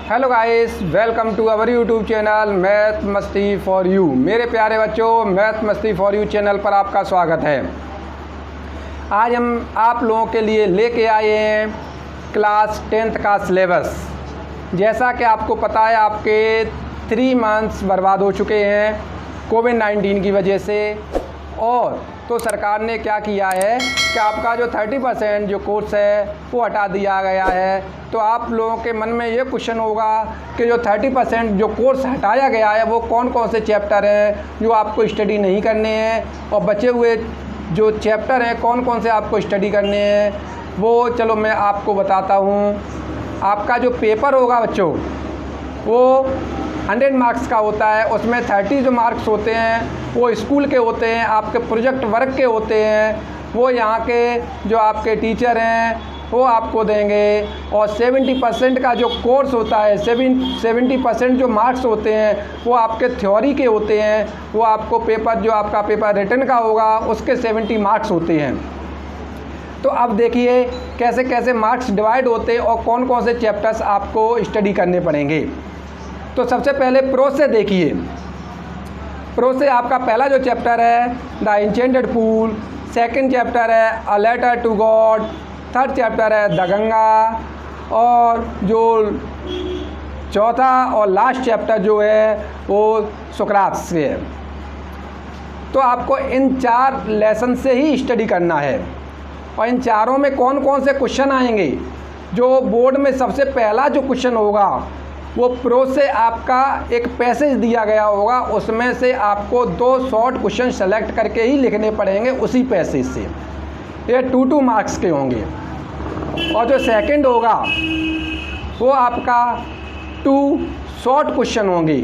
Hello guys, welcome to our YouTube channel math Masti for you. मेरे प्यारे बच्चों, math Masti for you channel पर आपका स्वागत है। आज हम आप लोगों के लिए लेके आए हैं क्लास 10th का सिलेबस। जैसा कि आपको पता है, आपके 3 मंथ्स बर्बाद हो चुके हैं कोविड-19 की वजह से। और तो सरकार ने क्या किया है कि आपका जो 30% जो कोर्स है वो हटा दिया गया है। तो आप लोगों के मन में ये क्वेश्चन होगा कि जो 30% जो कोर्स हटाया गया है वो कौन कौन से चैप्टर हैं जो आपको स्टडी नहीं करने हैं, और बचे हुए जो चैप्टर हैं कौन कौन से आपको स्टडी करने हैं, वो चलो मैं आपको बताता हूँ। आपका जो पेपर होगा बच्चों वो 100 मार्क्स का होता है। उसमें 30 जो मार्क्स होते हैं वो स्कूल के होते हैं, आपके प्रोजेक्ट वर्क के होते हैं, वो यहाँ के जो आपके टीचर हैं वो आपको देंगे। और 70% का जो कोर्स होता है, 70% जो मार्क्स होते हैं वो आपके थ्योरी के होते हैं। वो आपको पेपर जो आपका पेपर रिटन का होगा उसके 70 मार्क्स होते हैं। तो अब देखिए कैसे कैसे मार्क्स डिवाइड होते हैं और कौन कौन से चैप्टर्स आपको स्टडी करने पड़ेंगे। तो सबसे पहले प्रो से देखिए। प्रो से आपका पहला जो चैप्टर है the enchanted pool, second chapter है a letter to God, third chapter है द गंगा, और जो चौथा और लास्ट चैप्टर जो है वो सुकरात से है। तो आपको इन 4 लेसन से ही स्टडी करना है। और इन चारों में कौन कौन से क्वेश्चन आएंगे, जो बोर्ड में सबसे पहला जो क्वेश्चन होगा वो प्रो से आपका एक पैसेज दिया गया होगा, उसमें से आपको 2 शॉर्ट क्वेश्चन सेलेक्ट करके ही लिखने पड़ेंगे उसी पैसेज से। ये 2 मार्क्स के होंगे। और जो सेकंड होगा वो आपका 2 शॉर्ट क्वेश्चन होंगे,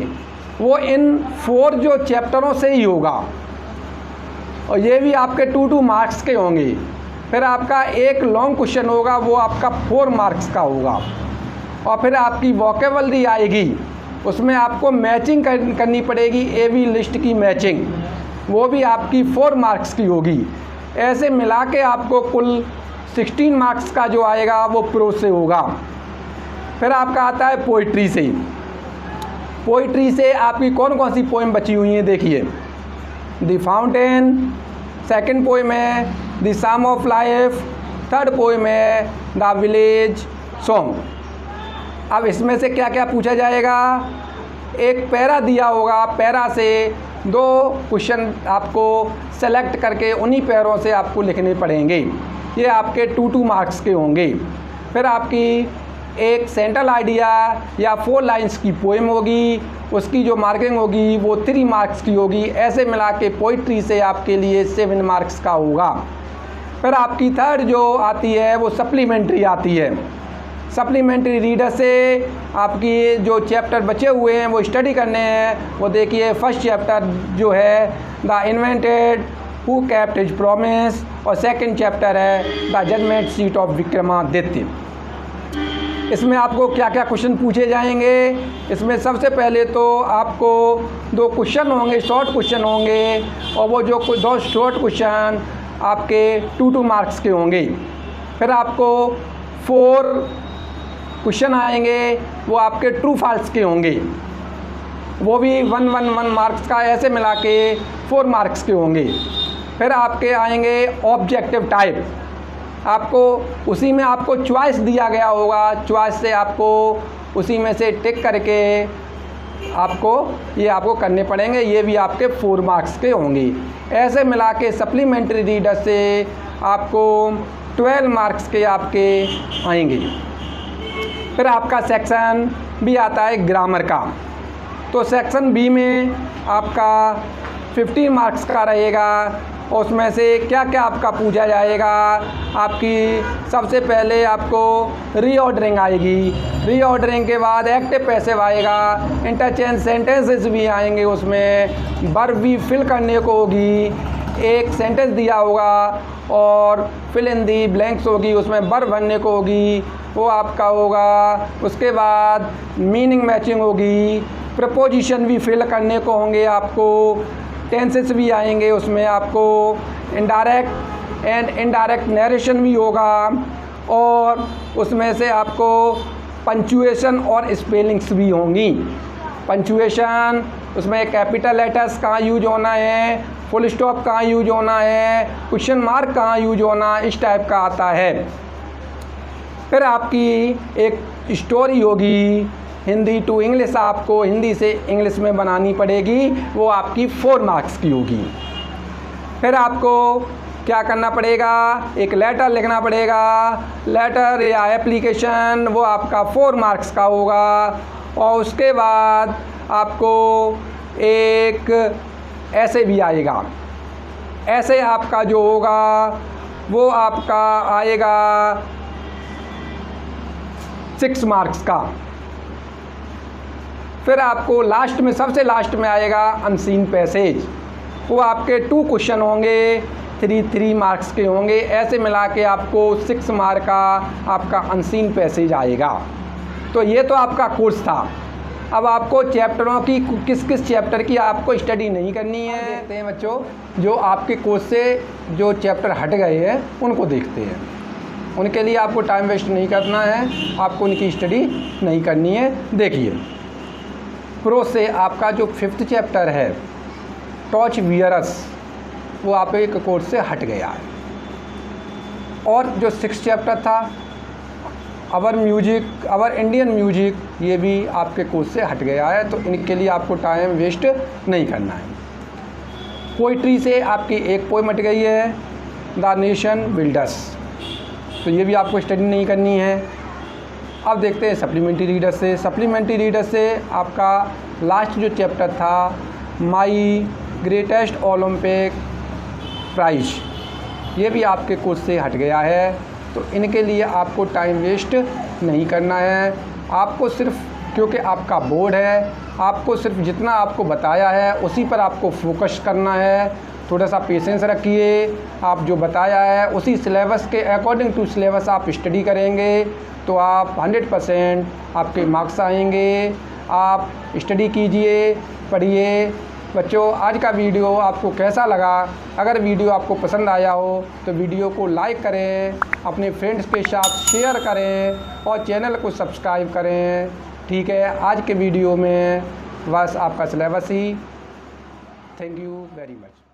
वो इन 4 जो चैप्टरों से ही होगा, और ये भी आपके 2 मार्क्स के होंगे। फिर आपका एक लॉन्ग क्वेश्चन होगा, वो आपका 4 मार्क्स का होगा। और फिर आपकी वोकेबलरी आएगी, उसमें आपको मैचिंग करनी पड़ेगी, एवी लिस्ट की मैचिंग, वो भी आपकी 4 मार्क्स की होगी। ऐसे मिला के आपको कुल 16 मार्क्स का जो आएगा वो प्रो से होगा। फिर आपका आता है पोइट्री से। पोइट्री से आपकी कौन कौन सी पोएम बची हुई हैं देखिए। द फाउंटेन, सेकंड पोएम है the sum of life, third poem है द विलेज सॉन्ग। अब इसमें से क्या क्या पूछा जाएगा, एक पैरा दिया होगा, पैरा से 2 क्वेश्चन आपको सेलेक्ट करके उन्हीं पैरों से आपको लिखने पड़ेंगे। ये आपके 2 मार्क्स के होंगे। फिर आपकी एक सेंट्रल आइडिया या 4 लाइंस की पोएम होगी, उसकी जो मार्किंग होगी वो 3 मार्क्स की होगी। ऐसे मिला के पोइट्री से आपके लिए 7 मार्क्स का होगा। फिर आपकी थर्ड जो आती है वो सप्लीमेंट्री आती है। सप्लीमेंट्री रीडर से आपकी जो चैप्टर बचे हुए हैं वो स्टडी करने हैं। वो देखिए फर्स्ट चैप्टर जो है the invented who kept his promise, और सेकंड चैप्टर है the judgement seat of Vikramaditya. इसमें आपको क्या क्या क्वेश्चन पूछे जाएंगे, इसमें सबसे पहले तो आपको 2 क्वेश्चन होंगे, शॉर्ट क्वेश्चन होंगे, और वो जो 2 शॉर्ट क्वेश्चन आपके 2 मार्क्स के होंगे। फिर आपको 4 क्वेश्चन आएंगे, वो आपके ट्रू फॉल्स के होंगे, वो भी 1 मार्क्स का, ऐसे मिला के 4 मार्क्स के होंगे। फिर आपके आएंगे ऑब्जेक्टिव टाइप। आपको उसी में आपको चॉइस दिया गया होगा, चॉइस से आपको उसी में से टिक करके आपको करने पड़ेंगे। ये भी आपके 4 मार्क्स के होंगे। ऐसे मिला के सप्लीमेंट्री रीडर से आपको 12 मार्क्स के आपके आएंगे। फिर आपका सेक्शन बी आता है ग्रामर का। तो सेक्शन बी में आपका 15 मार्क्स का रहेगा। उसमें से क्या क्या आपका पूछा जाएगा, आपकी सबसे पहले आपको रीऑर्डरिंग आएगी, रीऑर्डरिंग के बाद एक्टिव पैसिव आएगा, इंटरचेंज सेंटेंसेस भी आएंगे, उसमें वर्ब भी फिल करने को होगी, एक सेंटेंस दिया होगा और फिल इन दी ब्लैंक्स होगी, उसमें वर्ब भरने को होगी, वो आपका होगा। उसके बाद मीनिंग मैचिंग होगी, प्रपोजिशन भी फिल करने को होंगे आपको, टेंसेस भी आएंगे, उसमें आपको इनडायरेक्ट नरेशन भी होगा, और उसमें से आपको पंचुएशन और स्पेलिंग्स भी होंगी। पंचुएशन, उसमें कैपिटल लेटर्स कहाँ यूज होना है, फुल स्टॉप कहाँ यूज होना है, क्वेश्चन मार्क कहाँ यूज होना, इस टाइप का आता है। फिर आपकी एक स्टोरी होगी, हिंदी टू इंग्लिश, आपको हिंदी से इंग्लिश में बनानी पड़ेगी, वो आपकी 4 मार्क्स की होगी। फिर आपको क्या करना पड़ेगा, एक लेटर लिखना पड़ेगा, लेटर या एप्लीकेशन, वो आपका 4 मार्क्स का होगा। और उसके बाद आपको एक ऐसे भी आएगा, ऐसे आपका जो होगा वो आपका आएगा 6 मार्क्स का। फिर आपको लास्ट में, सबसे लास्ट में आएगा अनसीन पैसेज, वो आपके 2 क्वेश्चन होंगे, 3 मार्क्स के होंगे। ऐसे मिला के आपको 6 मार्क का आपका अनसीन पैसेज आएगा। तो ये तो आपका कोर्स था। अब आपको चैप्टरों की किस किस चैप्टर की आपको स्टडी नहीं करनी है, देखते हैं बच्चों। जो आपके कोर्स से जो चैप्टर हट गए हैं उनको देखते हैं। उनके लिए आपको टाइम वेस्ट नहीं करना है, आपको उनकी स्टडी नहीं करनी है। देखिए, प्रो से आपका जो 5th चैप्टर है टॉर्च वियरस, वो आपके कोर्स से हट गया है। और जो 6th चैप्टर था अवर म्यूजिक, अवर इंडियन म्यूजिक, ये भी आपके कोर्स से हट गया है। तो इनके लिए आपको टाइम वेस्ट नहीं करना है। पोइट्री से आपकी एक पोएम हट गई है, द नेशन बिल्डर्स, तो ये भी आपको स्टडी नहीं करनी है। अब देखते हैं सप्लीमेंट्री रीडर से। सप्लीमेंट्री रीडर से आपका लास्ट जो चैप्टर था, माई ग्रेटेस्ट ओलंपिक प्राइज, ये भी आपके कोर्स से हट गया है। तो इनके लिए आपको टाइम वेस्ट नहीं करना है। आपको सिर्फ, क्योंकि आपका बोर्ड है, आपको सिर्फ जितना आपको बताया है उसी पर आपको फोकस करना है। थोड़ा सा पेशेंस रखिए, आप जो बताया है उसी सिलेबस के अकॉर्डिंग टू सिलेबस आप स्टडी करेंगे तो आप 100% आपके मार्क्स आएंगे। आप स्टडी कीजिए, पढ़िए। बच्चों, आज का वीडियो आपको कैसा लगा? अगर वीडियो आपको पसंद आया हो तो वीडियो को लाइक करें, अपने फ्रेंड्स के साथ शेयर करें और चैनल को सब्सक्राइब करें। ठीक है, आज के वीडियो में बस आपका syllabus he. Thank you very much.